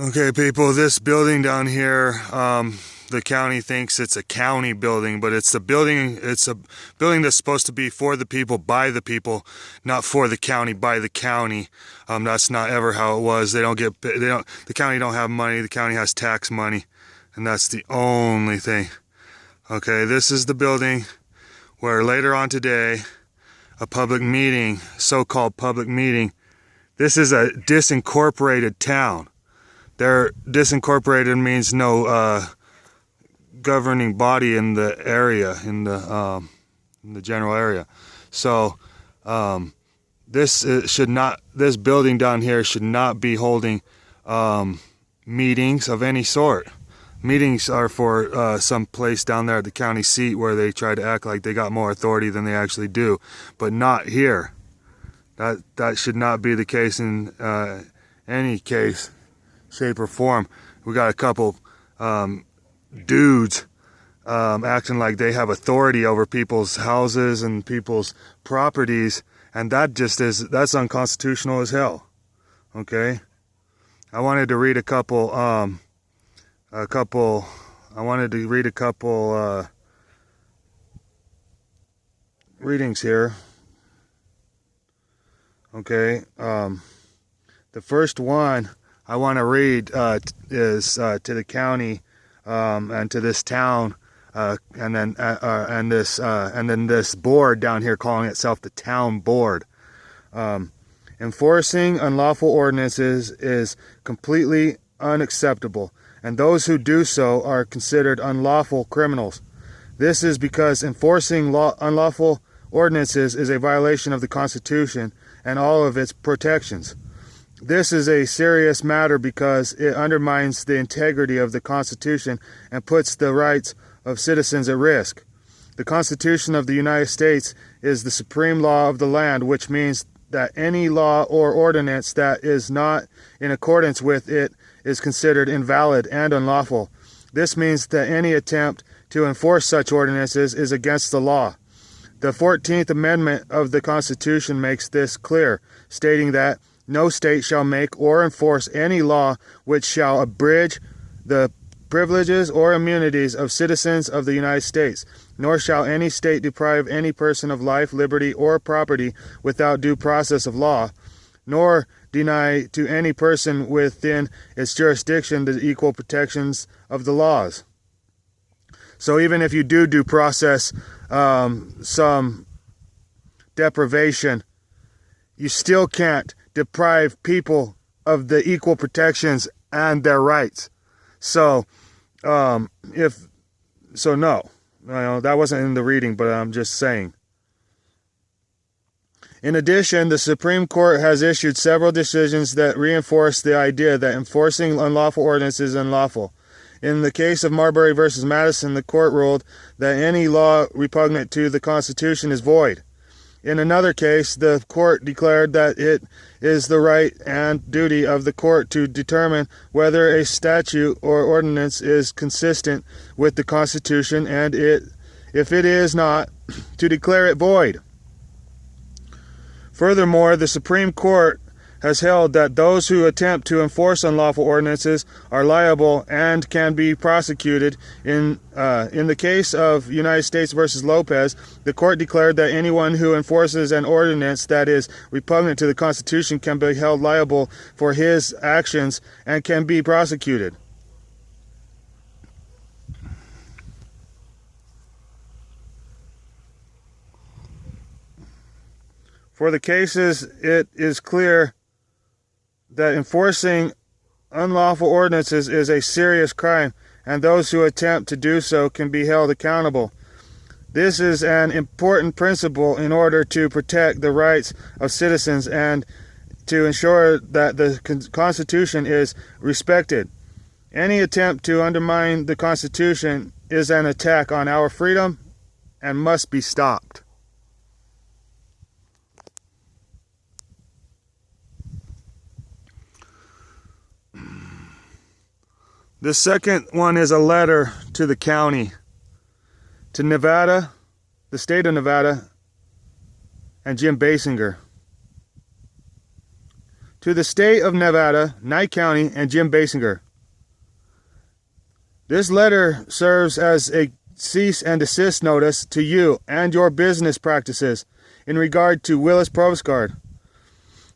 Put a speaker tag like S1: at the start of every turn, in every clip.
S1: Okay, people, this building down here, the county thinks it's a county building, but it's a building that's supposed to be for the people, by the people, not for the county, by the county. That's not ever how it was. The county don't have money. The county has tax money, and that's the only thing. Okay, this is the building where later on today, a public meeting, so-called public meeting, this is a disincorporated town. Disincorporated means no governing body in the area, in the general area. So this building down here should not be holding meetings of any sort. Meetings are for some place down there at the county seat where they try to act like they got more authority than they actually do, but not here. That should not be the case in any case, shape, or form. We got a couple dudes acting like they have authority over people's houses and people's properties, and that's unconstitutional as hell. Okay, I wanted to read a couple readings here. Okay, the first one I want to read is to the county and to this town, and then this board down here calling itself the town board. Enforcing unlawful ordinances is completely unacceptable, and those who do so are considered unlawful criminals. This is because enforcing unlawful ordinances is a violation of the Constitution and all of its protections. This is a serious matter because it undermines the integrity of the Constitution and puts the rights of citizens at risk. The Constitution of the United States is the supreme law of the land, which means that any law or ordinance that is not in accordance with it is considered invalid and unlawful. This means that any attempt to enforce such ordinances is against the law. The 14th Amendment of the Constitution makes this clear, stating that no state shall make or enforce any law which shall abridge the privileges or immunities of citizens of the United States, nor shall any state deprive any person of life, liberty, or property without due process of law, nor deny to any person within its jurisdiction the equal protections of the laws. So even if you do process some deprivation, you still can't deprive people of the equal protections and their rights. So no, that wasn't in the reading, but I'm just saying. In addition, the Supreme Court has issued several decisions that reinforce the idea that enforcing unlawful ordinances is unlawful. In the case of Marbury versus Madison, the court ruled that any law repugnant to the Constitution is void. In another case, the court declared that it is the right and duty of the court to determine whether a statute or ordinance is consistent with the Constitution, and if it is not, to declare it void. Furthermore, the Supreme Court has held that those who attempt to enforce unlawful ordinances are liable and can be prosecuted. In the case of United States versus Lopez, the court declared that anyone who enforces an ordinance that is repugnant to the Constitution can be held liable for his actions and can be prosecuted. For the cases, it is clear that enforcing unlawful ordinances is a serious crime, and those who attempt to do so can be held accountable. This is an important principle in order to protect the rights of citizens and to ensure that the Constitution is respected. Any attempt to undermine the Constitution is an attack on our freedom and must be stopped. The second one is a letter to the county, to Nevada, the state of Nevada, and Jim Basinger. To the state of Nevada, Nye County, and Jim Basinger. This letter serves as a cease and desist notice to you and your business practices in regard to Willis Provost Guard.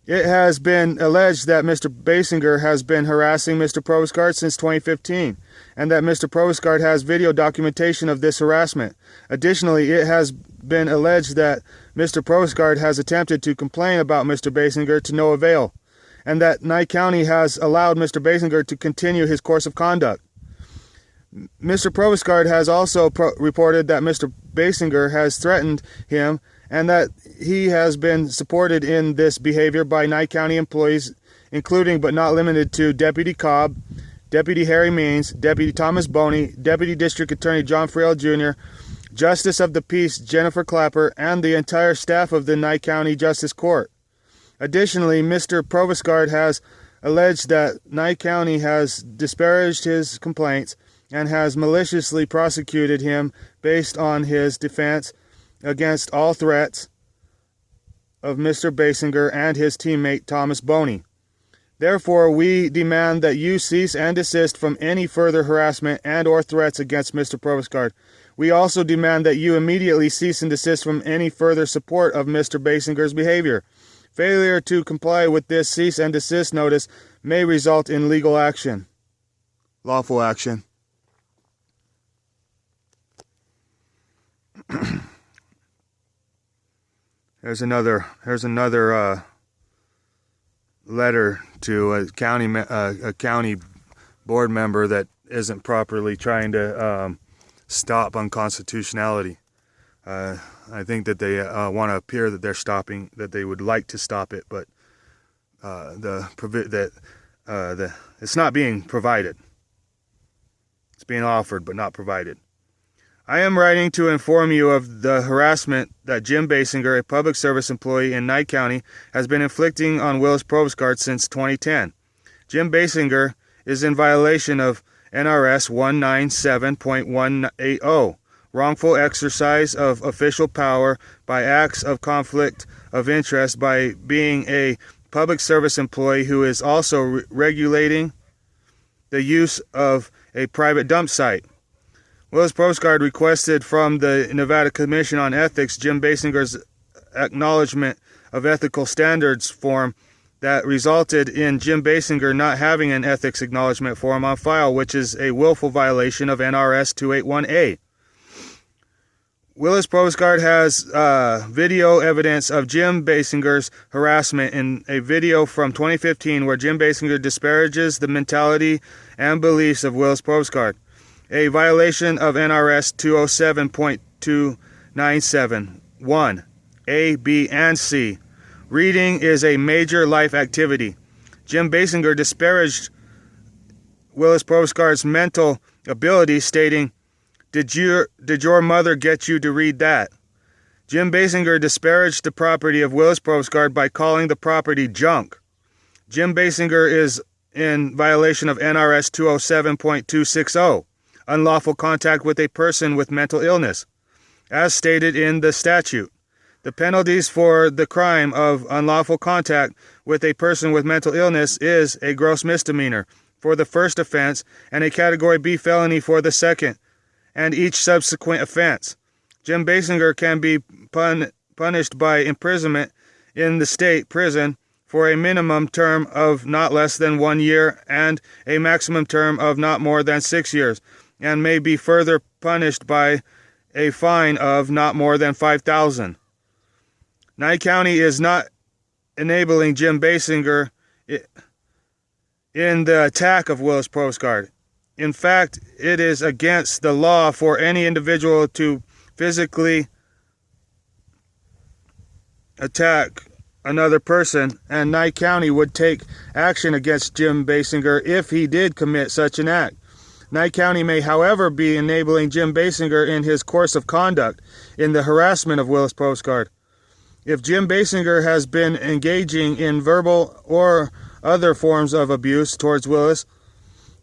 S1: It has been alleged that Mr. Basinger has been harassing Mr. Provost Guard since 2015, and that Mr. Provost Guard has video documentation of this harassment. Additionally, it has been alleged that Mr. Provost Guard has attempted to complain about Mr. Basinger to no avail, and that Nye County has allowed Mr. Basinger to continue his course of conduct. Mr. Provost Guard has also reported that Mr. Basinger has threatened him and that he has been supported in this behavior by Nye County employees, including but not limited to Deputy Cobb, Deputy Harry Means, Deputy Thomas Boney, Deputy District Attorney John Friel Jr., Justice of the Peace Jennifer Clapper, and the entire staff of the Nye County Justice Court. Additionally, Mr. Provost Guard has alleged that Nye County has disparaged his complaints and has maliciously prosecuted him based on his defense against all threats of Mr. Basinger and his teammate Thomas Boney. Therefore, we demand that you cease and desist from any further harassment and or threats against Mr. Provost Guard. We also demand that you immediately cease and desist from any further support of Mr. Basinger's behavior. Failure to comply with this cease and desist notice may result in legal action. Lawful action. Here's another letter to a county board member that isn't properly trying to stop unconstitutionality. I think that they want to appear that they're stopping, that they would like to stop it, but it's not being provided. It's being offered, but not provided. I am writing to inform you of the harassment that Jim Basinger, a public service employee in Nye County, has been inflicting on Willis Provost Guard since 2010. Jim Basinger is in violation of NRS 197.180, wrongful exercise of official power by acts of conflict of interest by being a public service employee who is also regulating the use of a private dump site. Willis Provost Guard requested from the Nevada Commission on Ethics Jim Basinger's acknowledgement of ethical standards form that resulted in Jim Basinger not having an ethics acknowledgement form on file, which is a willful violation of NRS 281A. Willis Provost Guard has video evidence of Jim Basinger's harassment in a video from 2015 where Jim Basinger disparages the mentality and beliefs of Willis Provost Guard. A violation of NRS 207.297. 1. A, B, and C. Reading is a major life activity. Jim Basinger disparaged Willis Provost Guard's mental ability, stating, Did your mother get you to read that? Jim Basinger disparaged the property of Willis Provost Guard by calling the property junk. Jim Basinger is in violation of NRS 207.260. Unlawful contact with a person with mental illness, as stated in the statute. The penalties for the crime of unlawful contact with a person with mental illness is a gross misdemeanor for the first offense and a Category B felony for the second and each subsequent offense. Jim Basinger can be punished by imprisonment in the state prison for a minimum term of not less than 1 year and a maximum term of not more than 6 years, and may be further punished by a fine of not more than $5,000. Nye County is not enabling Jim Basinger in the attack of Willis Provost Guard. In fact, it is against the law for any individual to physically attack another person, and Nye County would take action against Jim Basinger if he did commit such an act. Nye County may, however, be enabling Jim Basinger in his course of conduct in the harassment of Willis Provost Guard. If Jim Basinger has been engaging in verbal or other forms of abuse towards Willis,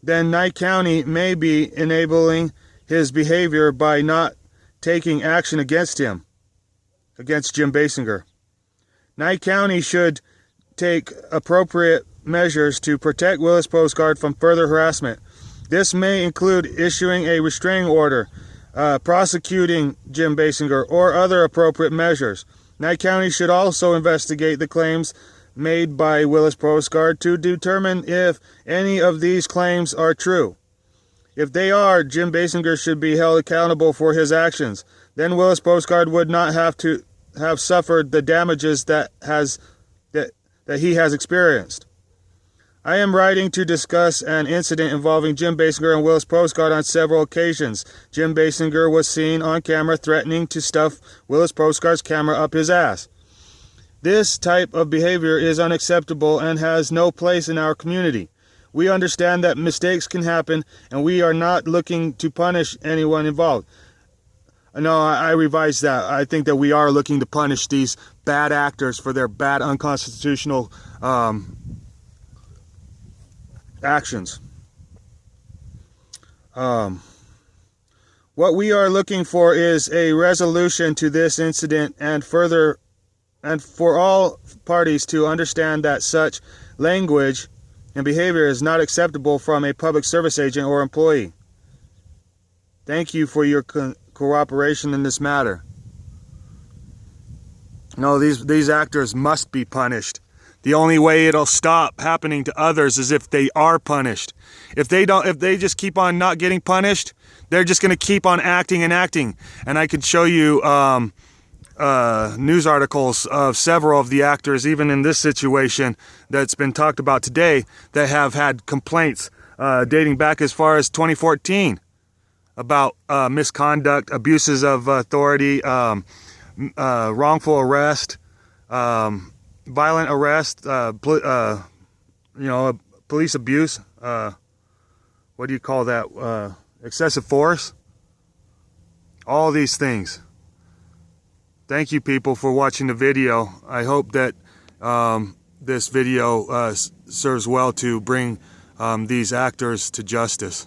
S1: then Nye County may be enabling his behavior by not taking action against him, against Jim Basinger. Nye County should take appropriate measures to protect Willis Coast Guard from further harassment. This may include issuing a restraining order, prosecuting Jim Basinger, or other appropriate measures. Nye County should also investigate the claims made by Willis Coast Guard to determine if any of these claims are true. If they are, Jim Basinger should be held accountable for his actions. Then Willis Coast Guard would not have to have suffered the damages that he has experienced. I am writing to discuss an incident involving Jim Basinger and Willis Coast Guard on several occasions. Jim Basinger was seen on camera threatening to stuff Willis Coast Guard's camera up his ass. This type of behavior is unacceptable and has no place in our community. We understand that mistakes can happen, and we are not looking to punish anyone involved. No, I revised that. I think that we are looking to punish these bad actors for their bad, unconstitutional actions. What we are looking for is a resolution to this incident and for all parties to understand that such language and behavior is not acceptable from a public service agent or employee. Thank you for your cooperation in this matter. No, these actors must be punished. The only way it'll stop happening to others is if they are punished. If they just keep on not getting punished, they're just going to keep on acting and acting. And I could show you news articles of several of the actors, even in this situation that's been talked about today, that have had complaints dating back as far as 2014 about misconduct, abuses of authority, wrongful arrest, violent arrest, police abuse. What do you call that? Excessive force. All these things. Thank you, people, for watching the video. I hope that this video serves well to bring these actors to justice.